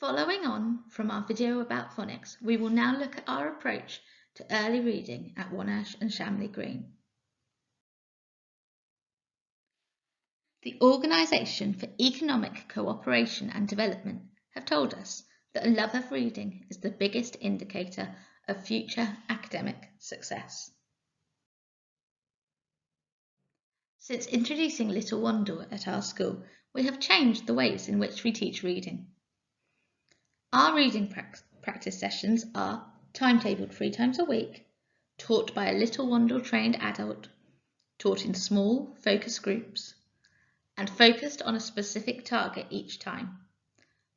Following on from our video about phonics, we will now look at our approach to early reading at Wonersh and Shamley Green. The Organisation for Economic Cooperation and Development have told us that a love of reading is the biggest indicator of future academic success. Since introducing Little Wandle at our school, we have changed the ways in which we teach reading. Our reading practice sessions are timetabled 3 times a week, taught by a Little Wandle trained adult, taught in small focus groups, and focused on a specific target each time.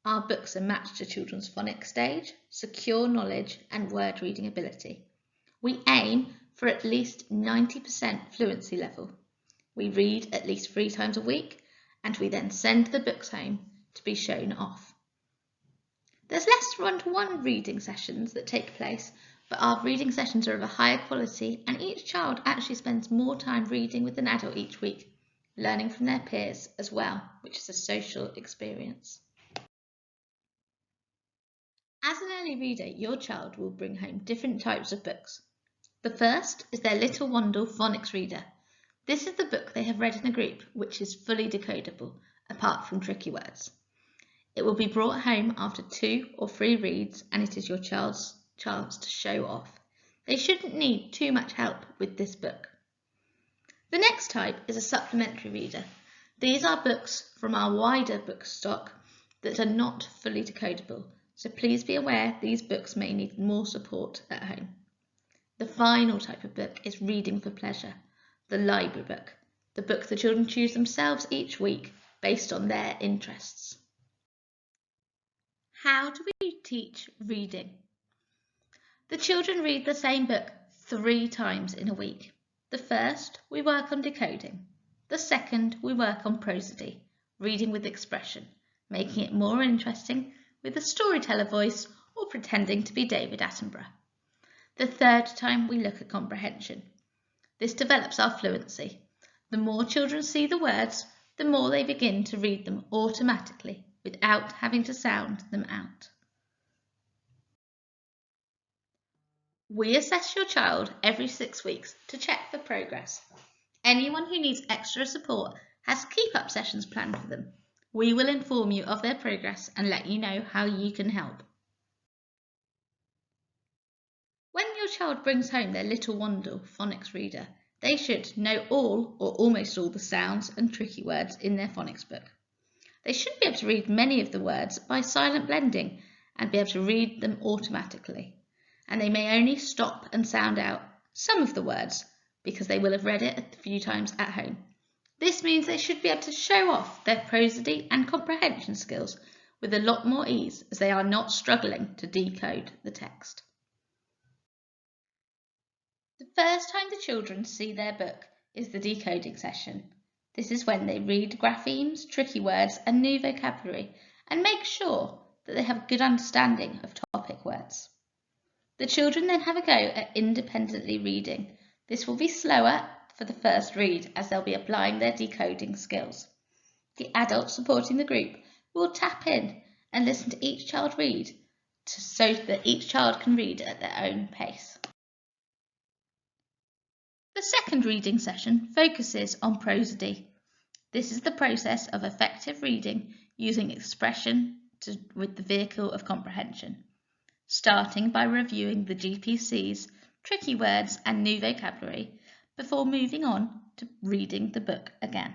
Our books are matched to children's phonics stage, secure knowledge and word reading ability. We aim for at least 90% fluency level. We read at least 3 times a week, and we then send the books home to be shown off. There's less one-to-one reading sessions that take place, but our reading sessions are of a higher quality, and each child actually spends more time reading with an adult each week, learning from their peers as well, which is a social experience. As an early reader, your child will bring home different types of books. The first is their Little Wandle phonics reader. This is the book they have read in a group, which is fully decodable, apart from tricky words. It will be brought home after 2 or 3 reads, and it is your child's chance to show off. They shouldn't need too much help with this book. The next type is a supplementary reader. These are books from our wider book stock that are not fully decodable, so please be aware these books may need more support at home. The final type of book is reading for pleasure, the library book, the book the children choose themselves each week based on their interests. How do we teach reading? The children read the same book 3 times in a week. The first, we work on decoding. The second, we work on prosody, reading with expression, making it more interesting with a storyteller voice or pretending to be David Attenborough. The third time, we look at comprehension. This develops our fluency. The more children see the words, the more they begin to read them automatically without having to sound them out. We assess your child every 6 weeks to check for progress. Anyone who needs extra support has keep-up sessions planned for them. We will inform you of their progress and let you know how you can help. When your child brings home their Little Wandle phonics reader, they should know all or almost all the sounds and tricky words in their phonics book. They should be able to read many of the words by silent blending and be able to read them automatically. And they may only stop and sound out some of the words because they will have read it a few times at home. This means they should be able to show off their prosody and comprehension skills with a lot more ease, as they are not struggling to decode the text. The first time the children see their book is the decoding session. This is when they read graphemes, tricky words and new vocabulary and make sure that they have a good understanding of topic words. The children then have a go at independently reading. This will be slower for the first read as they'll be applying their decoding skills. The adult supporting the group will tap in and listen to each child read so that each child can read at their own pace. The second reading session focuses on prosody. This is the process of effective reading using expression with the vehicle of comprehension, starting by reviewing the GPCs, tricky words and new vocabulary before moving on to reading the book again.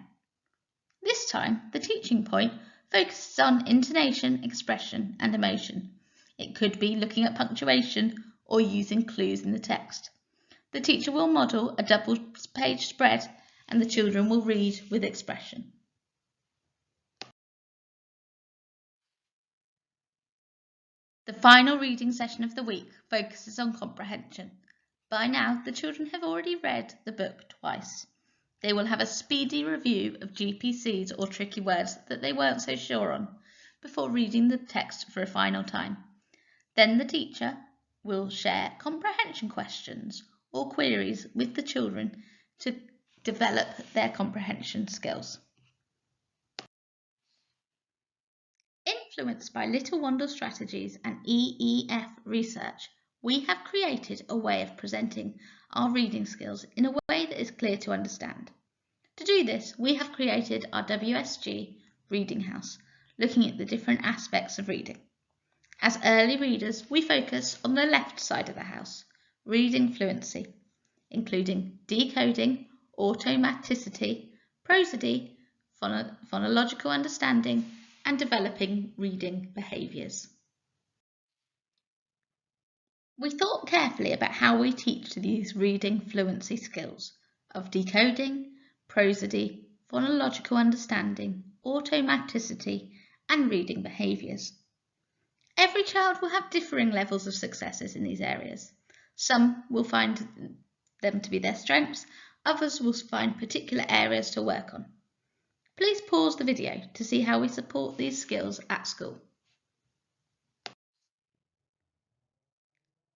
This time, the teaching point focuses on intonation, expression and emotion. It could be looking at punctuation or using clues in the text. The teacher will model a double-page spread and the children will read with expression. The final reading session of the week focuses on comprehension. By now, the children have already read the book twice. They will have a speedy review of GPCs or tricky words that they weren't so sure on before reading the text for a final time. Then the teacher will share comprehension questions or queries with the children to develop their comprehension skills. In influenced by Little Wandle strategies and EEF research, we have created a way of presenting our reading skills in a way that is clear to understand. To do this, we have created our WSG Reading House, looking at the different aspects of reading. As early readers, we focus on the left side of the house, reading fluency, including decoding, automaticity, prosody, phonological understanding, and developing reading behaviours. We thought carefully about how we teach these reading fluency skills of decoding, prosody, phonological understanding, automaticity, and reading behaviours. Every child will have differing levels of successes in these areas. Some will find them to be their strengths, others will find particular areas to work on. Please pause the video to see how we support these skills at school.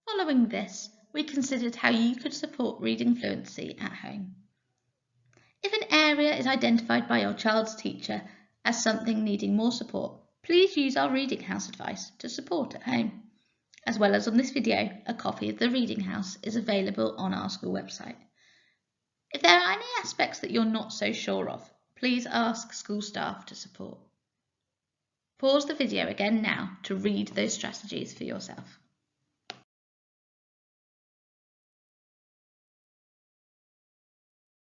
Following this, we considered how you could support reading fluency at home. If an area is identified by your child's teacher as something needing more support, please use our Reading House advice to support at home. As well as on this video, a copy of the Reading House is available on our school website. If there are any aspects that you're not so sure of, please ask school staff to support. Pause the video again now to read those strategies for yourself.